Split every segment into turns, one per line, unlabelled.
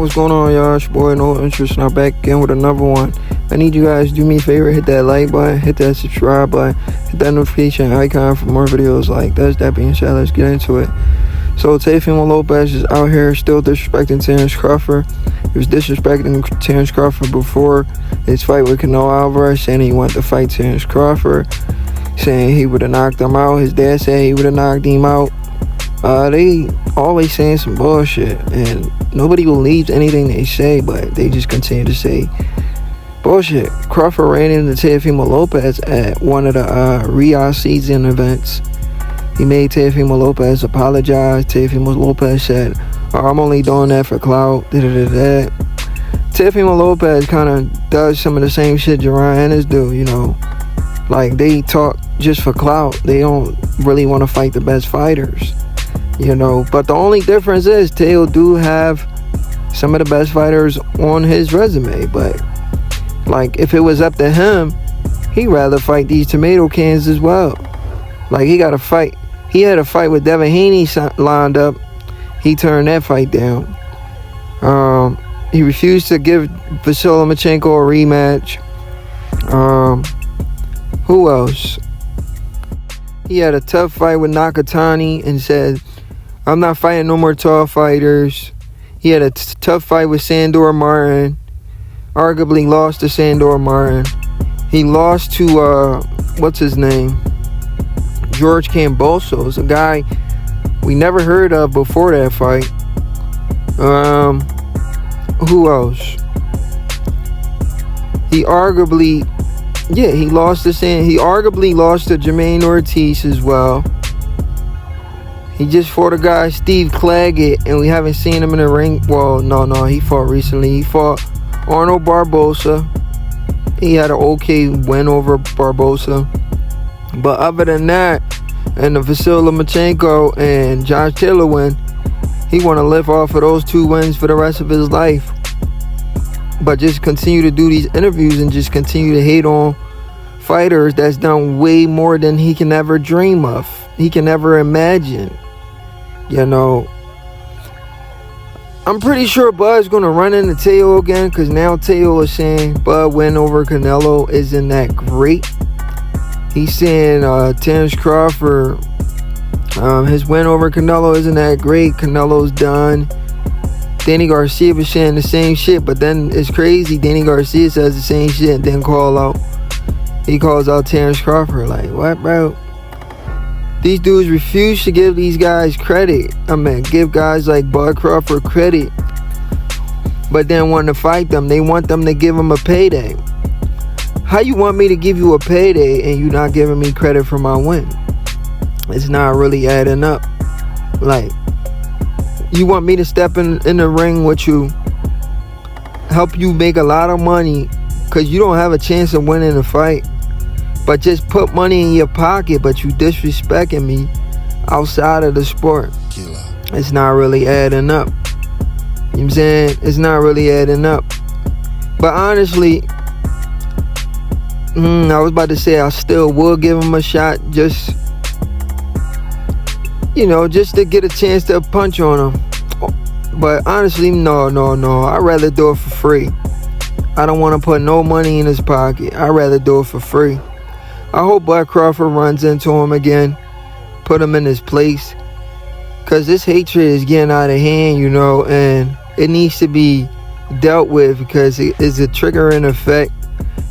What's going on, y'all? It's your boy No Interest, and I'm back again with another one. I need you guys to do me a favor, hit that like button, hit that subscribe button, hit that notification icon for more videos like this. That being said, let's get into it. So Teofimo Lopez is out here still disrespecting Terence Crawford. He was disrespecting Terence Crawford before his fight with Canelo Alvarez, saying he wanted to fight Terence Crawford, saying he would have knocked him out. His dad said he would have knocked him out. They always saying some bullshit, and nobody believes anything they say, but they just continue to say bullshit. Crawford ran into Teofimo Lopez at one of the Riyadh season events. He made Teofimo Lopez apologize. Teofimo Lopez said, I'm only doing that for clout. Teofimo Lopez kind of does some of the same shit Jerron Ennis do, you know. Like, they talk just for clout. They don't really want to fight the best fighters, you know. But the only difference is Teo do have some of the best fighters on his resume. But, like, if it was up to him, he'd rather fight these tomato cans as well. Like, he got a fight. He had a fight with Devin Haney lined up. He turned that fight down. He refused to give Vasily Lomachenko a rematch. Who else? He had a tough fight with Nakatani and said, I'm not fighting no more tall fighters. He had a tough fight with Sandor Martin. Arguably lost to Sandor Martin. He lost to, what's his name? George Kambosos, a guy we never heard of before that fight. Who else? He arguably lost to Jermaine Ortiz as well. He just fought a guy, Steve Claggett, and we haven't seen him in the ring. Well, no, he fought recently. He fought Arnold Barbosa. He had an okay win over Barbosa. But other than that, and the Vasily Lomachenko and Josh Taylor win, he want to live off of those two wins for the rest of his life. But just continue to do these interviews and just continue to hate on fighters that's done way more than he can ever dream of. He can ever imagine. You know, I'm pretty sure Bud's going to run into Teo again, because now Teo is saying Bud win over Canelo isn't that great. He's saying Terence Crawford, his win over Canelo isn't that great. Canelo's done. Danny Garcia was saying the same shit, but then it's crazy. Danny Garcia says the same shit and then he calls out Terence Crawford. Like, what, bro? These dudes refuse to give these guys credit. I mean, give guys like Bud Crawford credit, but then want to fight them. They want them to give them a payday. How you want me to give you a payday and you not giving me credit for my win? It's not really adding up. Like, you want me to step in the ring with you, help you make a lot of money because you don't have a chance of winning the fight, but just put money in your pocket, but you disrespecting me outside of the sport. It's not really adding up. You know what I'm saying? It's not really adding up. But honestly, I was about to say I still will give him a shot, just, you know, just to get a chance to punch on him. But honestly, no. I'd rather do it for free. I don't want to put no money in his pocket. I'd rather do it for free. I hope Bud Crawford runs into him again, put him in his place, because this hatred is getting out of hand, you know, and it needs to be dealt with because it is a triggering effect.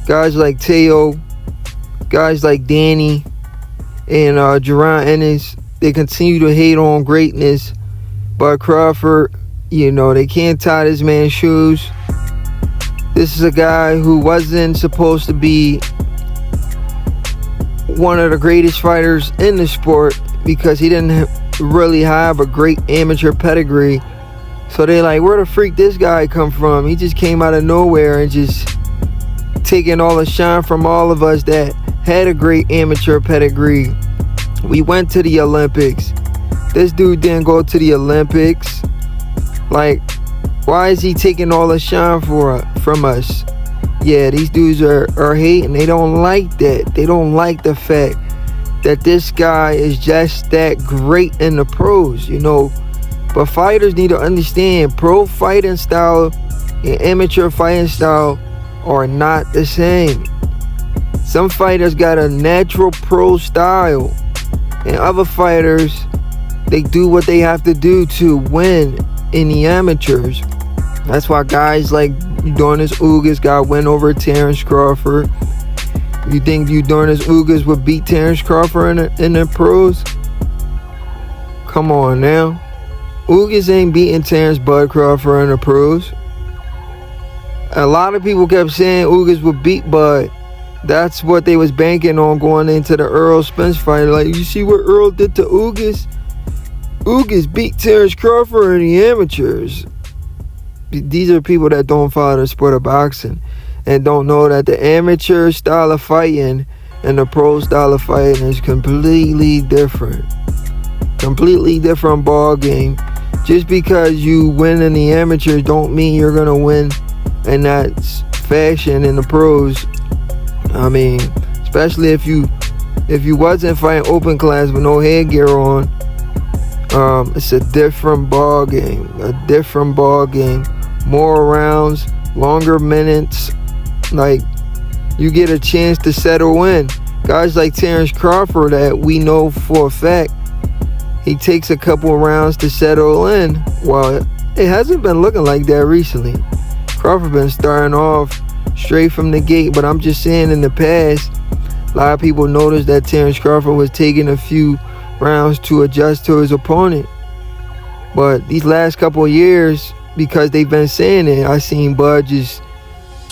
Guys like Teo, guys like Danny, and Jerron Ennis, they continue to hate on greatness. But Crawford, you know, they can't tie this man's shoes. This is a guy who wasn't supposed to be one of the greatest fighters in the sport because he didn't really have a great amateur pedigree. So they like, where the freak this guy come from? He just came out of nowhere and just taking all the shine from all of us that had a great amateur pedigree. We went to the Olympics. This dude didn't go to the Olympics. Like, why is he taking all the shine from us? Yeah, these dudes are hating. They don't like that. They don't like the fact that this guy is just that great in the pros. You know, But fighters need to understand pro fighting style and amateur fighting style are not the same. Some fighters got a natural pro style, and other fighters, they do what they have to do to win in the amateurs. That's why guys like Udonis Ugas got win over Terence Crawford. You think Udonis Ugas would beat Terence Crawford in the pros? Come on now. Ugas ain't beating Terence Bud Crawford in the pros. A lot of people kept saying Ugas would beat Bud. That's what they was banking on going into the Earl Spence fight. Like, you see what Earl did to Ugas? Ugas beat Terence Crawford in the amateurs. These are people that don't follow the sport of boxing and don't know that the amateur style of fighting and the pro style of fighting is completely different. Completely different ball game. Just because you win in the amateurs don't mean you're gonna win in that fashion in the pros. I mean, especially if you wasn't fighting open class with no headgear on, it's a different ball game. A different ball game. More rounds, longer minutes. Like, you get a chance to settle in. Guys like Terence Crawford, that we know for a fact, he takes a couple of rounds to settle in. Well, it hasn't been looking like that recently. Crawford been starting off straight from the gate, but I'm just saying in the past, a lot of people noticed that Terence Crawford was taking a few rounds to adjust to his opponent. But these last couple of years, because they've been saying it, I seen Bud just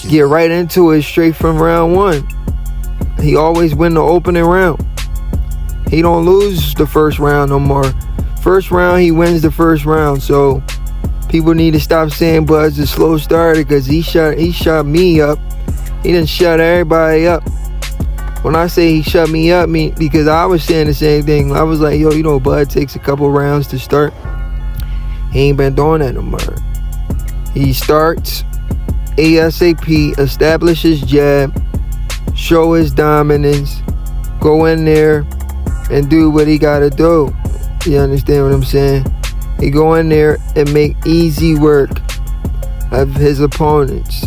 get right into it straight from round one. He always win the opening round. He don't lose the first round no more. First round, he wins the first round. So people need to stop saying Bud's a slow starter, because he shut me up. He didn't shut everybody up. When I say he shut me up, because I was saying the same thing. I was like, yo, you know, Bud takes a couple rounds to start. He ain't been doing that no more. He starts ASAP, establish his jab, show his dominance, go in there and do what he gotta do. You understand what I'm saying? He go in there and make easy work of his opponents.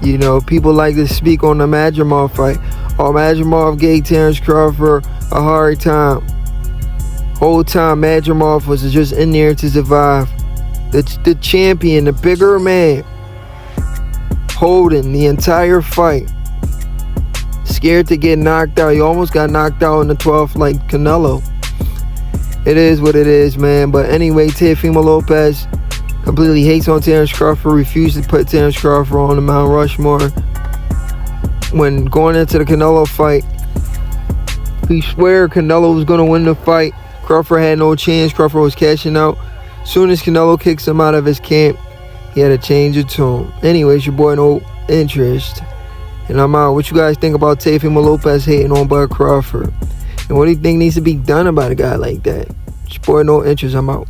You know, people like to speak on the Madrimov fight. Oh, Madrimov gave Terence Crawford a hard time. Whole time Madrimov was just in there to survive. The champion, the bigger man, holding the entire fight. Scared to get knocked out. He almost got knocked out in the 12th like Canelo. It is what it is, man. But anyway, Teofimo Lopez completely hates on Terence Crawford, refused to put Terence Crawford on the Mount Rushmore. When going into the Canelo fight, he swore Canelo was going to win the fight. Crawford had no chance. Crawford was cashing out. Soon as Canelo kicks him out of his camp, he had to change of tune. Anyways, your boy No Interest, and I'm out. What you guys think about Teofimo Lopez hating on Bud Crawford? And what do you think needs to be done about a guy like that? It's your boy No Interest. I'm out.